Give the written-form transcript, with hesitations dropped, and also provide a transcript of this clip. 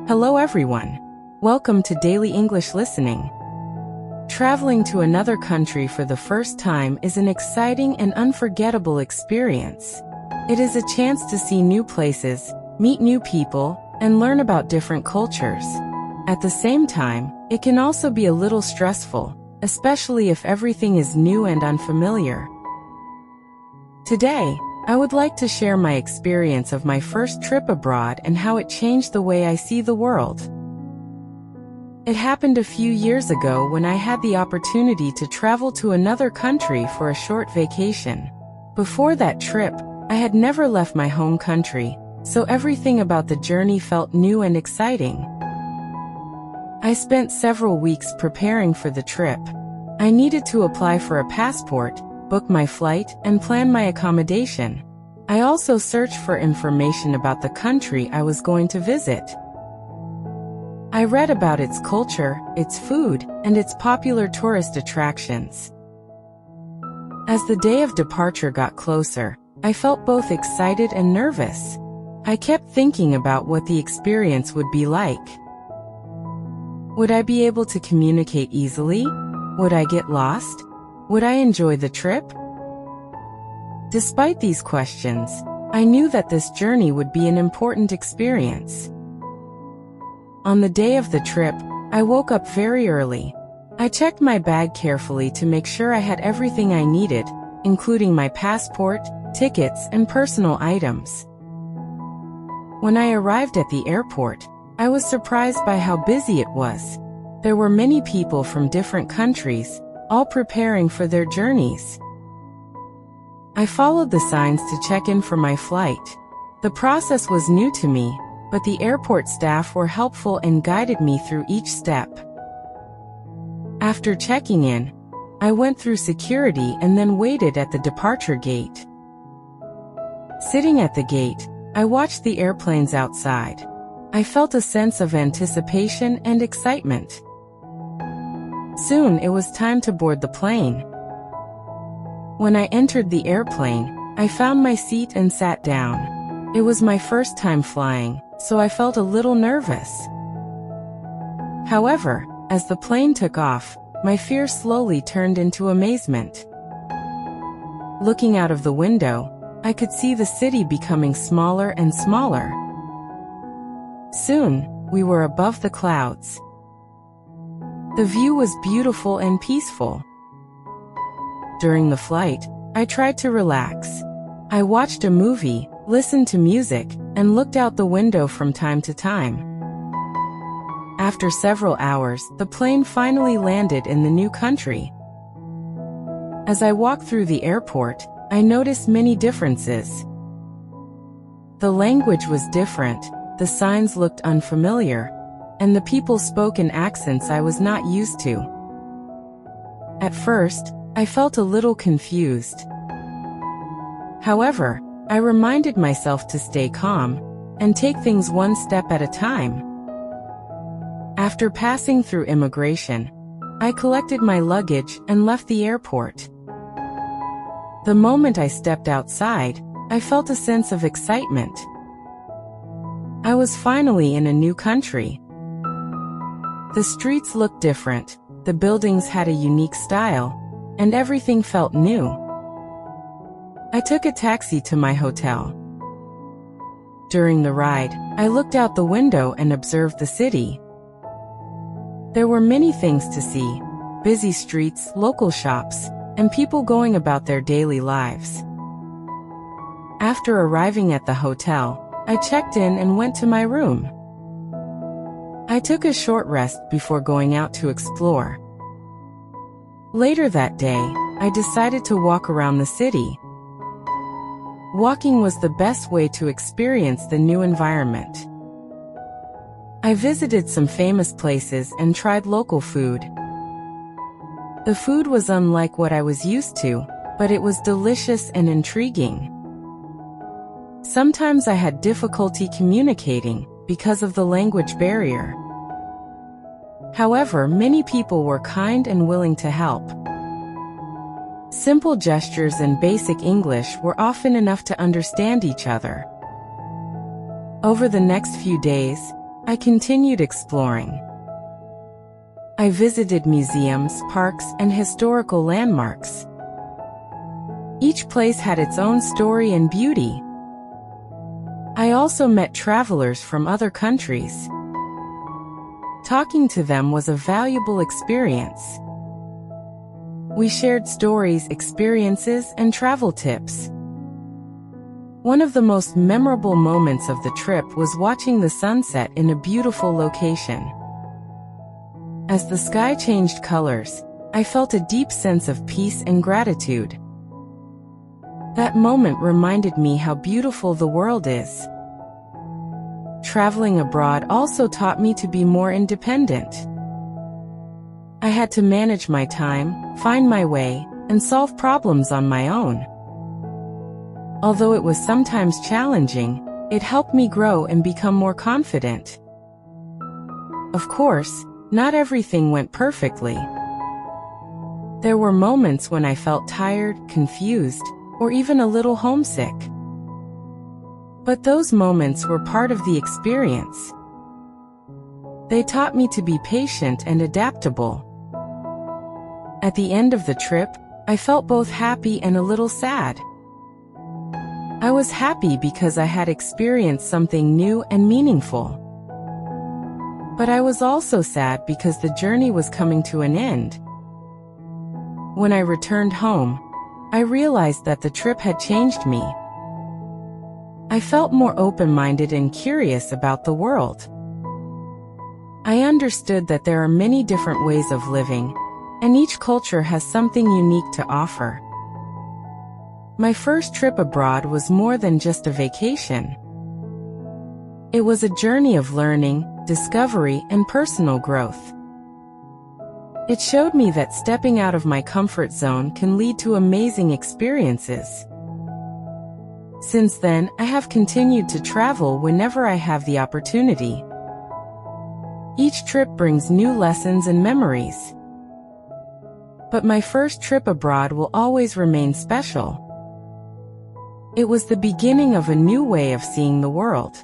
Hello everyone. Welcome to Daily English Listening. Traveling to another country for the first time is an exciting and unforgettable experience. It is a chance to see new places, meet new people, and learn about different cultures. At the same time, it can also be a little stressful, especially if everything is new and unfamiliar. Today, I would like to share my experience of my first trip abroad and how it changed the way I see the world. It happened a few years ago when I had the opportunity to travel to another country for a short vacation. Before that trip, I had never left my home country, so everything about the journey felt new and exciting. I spent several weeks preparing for the trip. I needed to apply for a passport, book my flight, and plan my accommodation. I also searched for information about the country I was going to visit. I read about its culture, its food, and its popular tourist attractions. As the day of departure got closer, I felt both excited and nervous. I kept thinking about what the experience would be like. Would I be able to communicate easily? Would I get lost? Would I enjoy the trip? Despite these questions, I knew that this journey would be an important experience. On the day of the trip, I woke up very early. I checked my bag carefully to make sure I had everything I needed, including my passport, tickets, and personal items. When I arrived at the airport, I was surprised by how busy it was. There were many people from different countries, all preparing for their journeys. I followed the signs to check in for my flight. The process was new to me, but the airport staff were helpful and guided me through each step. After checking in, I went through security and then waited at the departure gate. Sitting at the gate, I watched the airplanes outside. I felt a sense of anticipation and excitement. Soon it was time to board the plane. When I entered the airplane, I found my seat and sat down. It was my first time flying, so I felt a little nervous. However, as the plane took off, my fear slowly turned into amazement. Looking out of the window, I could see the city becoming smaller and smaller. Soon, we were above the clouds. The view was beautiful and peaceful. During the flight, I tried to relax. I watched a movie, listened to music, and looked out the window from time to time. After several hours, the plane finally landed in the new country. As I walked through the airport, I noticed many differences. The language was different, the signs looked unfamiliar, and the people spoke in accents I was not used to. At first, I felt a little confused. However, I reminded myself to stay calm and take things one step at a time. After passing through immigration, I collected my luggage and left the airport. The moment I stepped outside, I felt a sense of excitement. I was finally in a new country. The streets looked different, the buildings had a unique style, and everything felt new. I took a taxi to my hotel. During the ride, I looked out the window and observed the city. There were many things to see: busy streets, local shops, and people going about their daily lives. After arriving at the hotel, I checked in and went to my room. I took a short rest before going out to explore. Later that day, I decided to walk around the city. Walking was the best way to experience the new environment. I visited some famous places and tried local food. The food was unlike what I was used to, but it was delicious and intriguing. Sometimes I had difficulty communicating because of the language barrier. However, many people were kind and willing to help. Simple gestures and basic English were often enough to understand each other. Over the next few days, I continued exploring. I visited museums, parks, and historical landmarks. Each place had its own story and beauty. I also met travelers from other countries. Talking to them was a valuable experience. We shared stories, experiences, and travel tips. One of the most memorable moments of the trip was watching the sunset in a beautiful location. As the sky changed colors, I felt a deep sense of peace and gratitude. That moment reminded me how beautiful the world is. Traveling abroad also taught me to be more independent. I had to manage my time, find my way, and solve problems on my own. Although it was sometimes challenging, it helped me grow and become more confident. Of course, not everything went perfectly. There were moments when I felt tired, confused, or even a little homesick. But those moments were part of the experience. They taught me to be patient and adaptable. At the end of the trip, I felt both happy and a little sad. I was happy because I had experienced something new and meaningful. But I was also sad because the journey was coming to an end. When I returned home, I realized that the trip had changed me. I felt more open-minded and curious about the world. I understood that there are many different ways of living, and each culture has something unique to offer. My first trip abroad was more than just a vacation. It was a journey of learning, discovery, and personal growth. It showed me that stepping out of my comfort zone can lead to amazing experiences. Since then, I have continued to travel whenever I have the opportunity. Each trip brings new lessons and memories. But my first trip abroad will always remain special. It was the beginning of a new way of seeing the world.